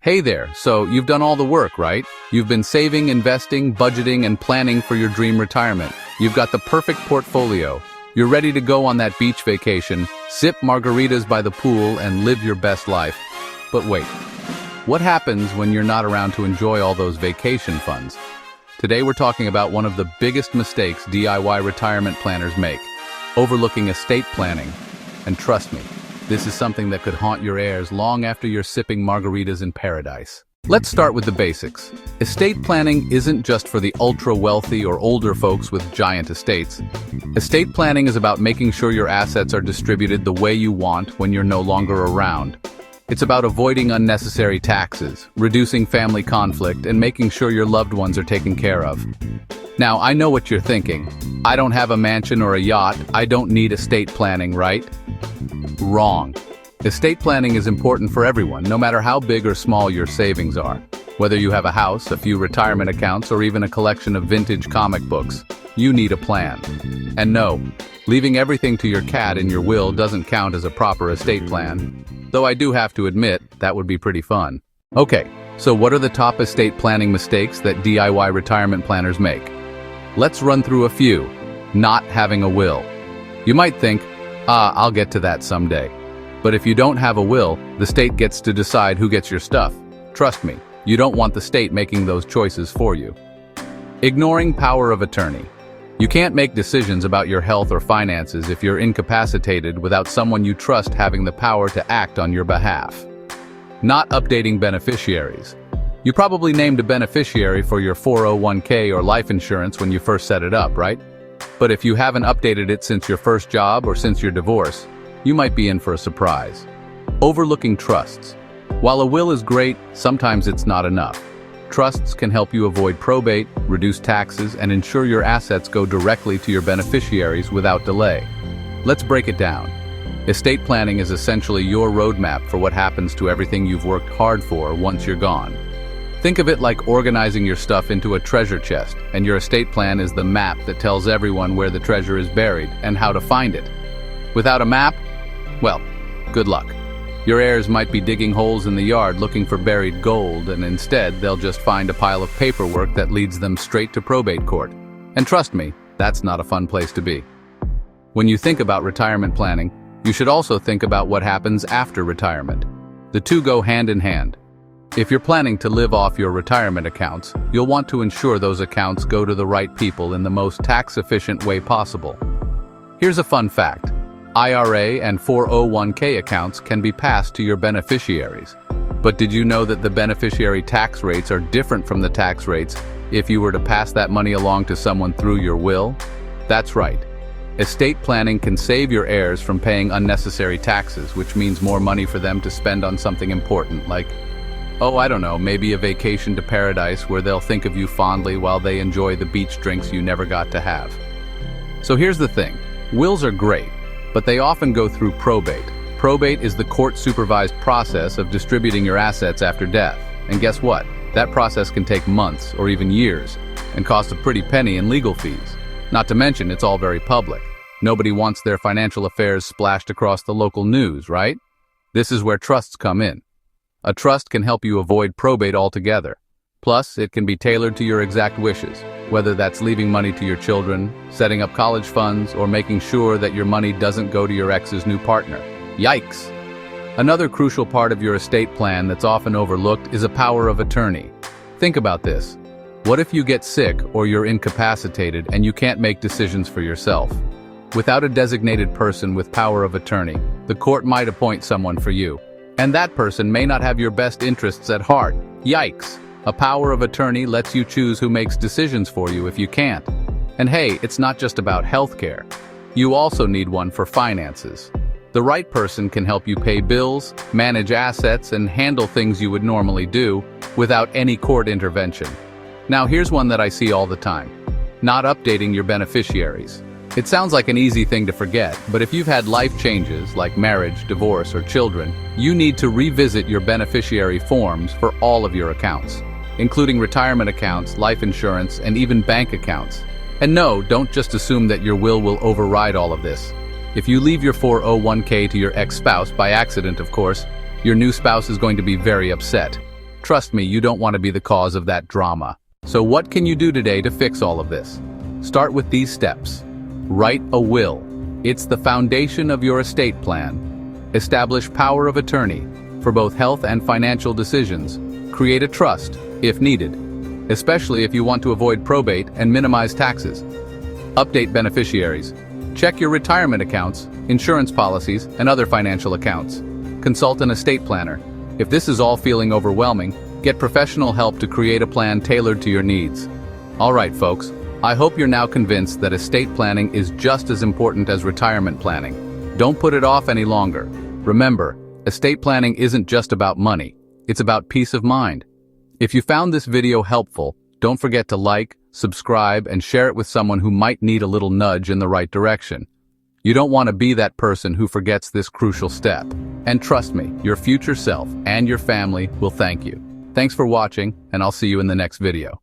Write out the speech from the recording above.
Hey there, so you've done all the work, right? You've been saving, investing, budgeting, and planning for your dream retirement. You've got the perfect portfolio. You're ready to go on that beach vacation, sip margaritas by the pool, and live your best life. But wait, what happens when you're not around to enjoy all those vacation funds? Today we're talking about one of the biggest mistakes DIY retirement planners make, overlooking estate planning. And trust me, this is something that could haunt your heirs long after you're sipping margaritas in paradise. Let's start with the basics. Estate planning isn't just for the ultra-wealthy or older folks with giant estates. Estate planning is about making sure your assets are distributed the way you want when you're no longer around. It's about avoiding unnecessary taxes, reducing family conflict, and making sure your loved ones are taken care of. Now, I know what you're thinking. I don't have a mansion or a yacht. I don't need estate planning, right? Wrong. Estate planning is important for everyone, no matter how big or small your savings are. Whether you have a house, a few retirement accounts, or even a collection of vintage comic books, you need a plan. And no, leaving everything to your cat in your will doesn't count as a proper estate plan. Though I do have to admit, that would be pretty fun. Okay, so what are the top estate planning mistakes that DIY retirement planners make? Let's run through a few. Not having a will. You might think, I'll get to that someday. But if you don't have a will, the state gets to decide who gets your stuff. Trust me, you don't want the state making those choices for you. Ignoring power of attorney. You can't make decisions about your health or finances if you're incapacitated without someone you trust having the power to act on your behalf. Not updating beneficiaries. You probably named a beneficiary for your 401k or life insurance when you first set it up, right? But if you haven't updated it since your first job or since your divorce, you might be in for a surprise. Overlooking trusts. While a will is great, sometimes it's not enough. Trusts can help you avoid probate, reduce taxes, and ensure your assets go directly to your beneficiaries without delay. Let's break it down. Estate planning is essentially your roadmap for what happens to everything you've worked hard for once you're gone. Think of it like organizing your stuff into a treasure chest, and your estate plan is the map that tells everyone where the treasure is buried and how to find it. Without a map, well, good luck. Your heirs might be digging holes in the yard looking for buried gold, and instead they'll just find a pile of paperwork that leads them straight to probate court. And trust me, that's not a fun place to be. When you think about retirement planning, you should also think about what happens after retirement. The two go hand in hand. If you're planning to live off your retirement accounts, you'll want to ensure those accounts go to the right people in the most tax-efficient way possible. Here's a fun fact. IRA and 401k accounts can be passed to your beneficiaries. But did you know that the beneficiary tax rates are different from the tax rates if you were to pass that money along to someone through your will? That's right. Estate planning can save your heirs from paying unnecessary taxes, which means more money for them to spend on something important, like, I don't know, maybe a vacation to paradise where they'll think of you fondly while they enjoy the beach drinks you never got to have. So here's the thing. Wills are great, but they often go through probate. Probate is the court-supervised process of distributing your assets after death. And guess what? That process can take months or even years and cost a pretty penny in legal fees. Not to mention, it's all very public. Nobody wants their financial affairs splashed across the local news, right? This is where trusts come in. A trust can help you avoid probate altogether. Plus, it can be tailored to your exact wishes, whether that's leaving money to your children, setting up college funds, or making sure that your money doesn't go to your ex's new partner. Yikes! Another crucial part of your estate plan that's often overlooked is a power of attorney. Think about this. What if you get sick or you're incapacitated and you can't make decisions for yourself? Without a designated person with power of attorney, the court might appoint someone for you. And that person may not have your best interests at heart. Yikes! A power of attorney lets you choose who makes decisions for you if you can't. And hey, it's not just about healthcare. You also need one for finances. The right person can help you pay bills, manage assets, and handle things you would normally do without any court intervention. Now here's one that I see all the time. Not updating your beneficiaries. It sounds like an easy thing to forget, but if you've had life changes like marriage, divorce, or children, you need to revisit your beneficiary forms for all of your accounts, including retirement accounts, life insurance, and even bank accounts. And no, don't just assume that your will override all of this. If you leave your 401k to your ex-spouse, by accident of course, your new spouse is going to be very upset. Trust me, you don't want to be the cause of that drama. So what can you do today to fix all of this? Start with these steps. Write a will. It's the foundation of your estate plan. Establish power of attorney for both health and financial decisions. Create a trust, if needed, especially if you want to avoid probate and minimize taxes. Update beneficiaries. Check your retirement accounts, insurance policies, and other financial accounts. Consult an estate planner. If this is all feeling overwhelming, get professional help to create a plan tailored to your needs. All right, folks, I hope you're now convinced that estate planning is just as important as retirement planning. Don't put it off any longer. Remember, estate planning isn't just about money, it's about peace of mind. If you found this video helpful, don't forget to like, subscribe, and share it with someone who might need a little nudge in the right direction. You don't want to be that person who forgets this crucial step. And trust me, your future self and your family will thank you. Thanks for watching, and I'll see you in the next video.